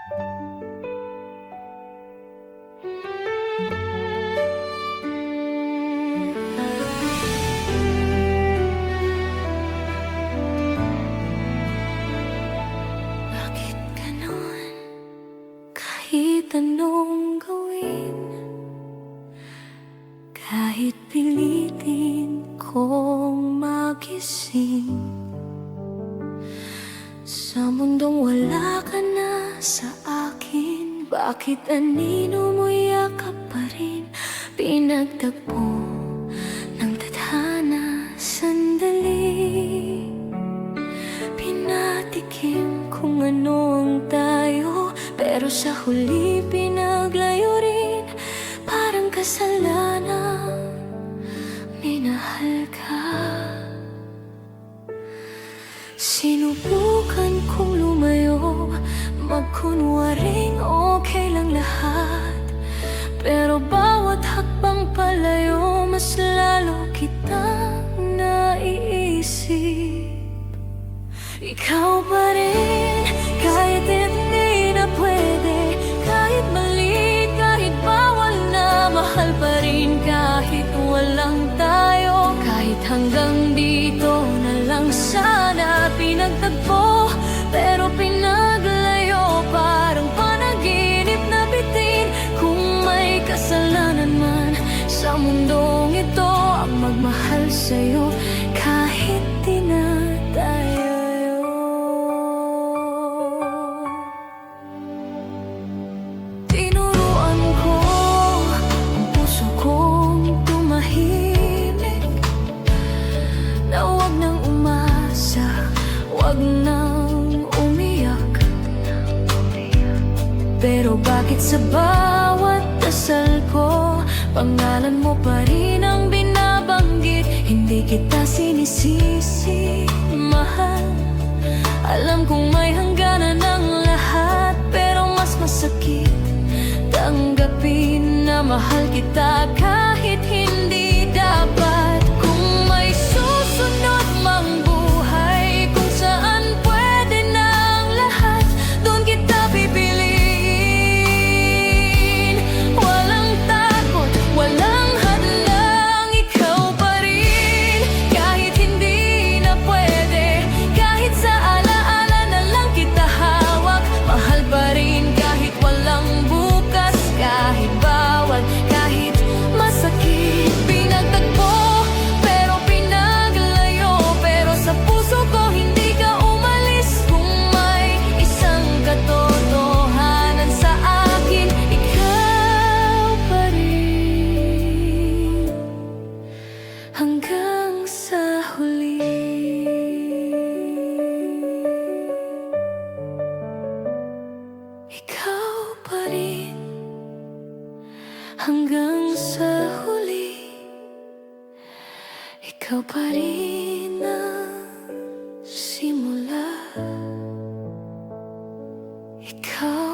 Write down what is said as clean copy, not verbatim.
Bakit ganon? Kahit anong gawin, kahit pilitin kong magising, sa mundong wala ka na sa akin. Bakit anino mo yakap pa rin? Pinagtagpo ng tadhana sandali, pinatikim kung ano ang tayo, pero sa huli pinaglayo rin. Parang kasalanan, minahal ka. Sinubukan kong lumayo, magkunwaring okay lang lahat, pero bawat hakbang palayo, mas lalo kitang naiisip. Ikaw pa rin, kahit hindi na pwede, kahit mali, kahit bawal na, mahal pa rin kahit walang tayo. Kahit hanggang dito na lang sana, pinagtagpo pero pinaglayo, parang panaginip na bitin. Kung may kasalanan man sa mundong ito, ang magmahal sa'yo kahit di na tayo. Tinuruan ko ang puso kong tumahimik, na huwag nang umasa, huwag nang umiyak. Pero bakit sa bawat dasal ko, pangalan mo pa rin ang binabanggit? Hindi kita sinisisi, mahal. Alam kong may hangganan ang lahat, pero mas masakit tanggapin na mahal kita kahit hindi dapat. Kung may susunod mang buhay, kung saan pwede na ang lahat, doon kita pipiliin. Walang takot, walang hadlang, ikaw pa rin. Kahit hindi na pwede, kahit sa alaala na lang kita hawak, mahal pa rin kahit walang bukas, kahit bawal, kahit masakit. Pinagtagpo pero pinaglayo, pero sa puso ko hindi ka umalis. Kung may isang katotohanan sa akin, ikaw pa rin hanggang sa huli. Ikaw pa rin hanggang sa huli. Ikaw pa rin ang simula. Ikaw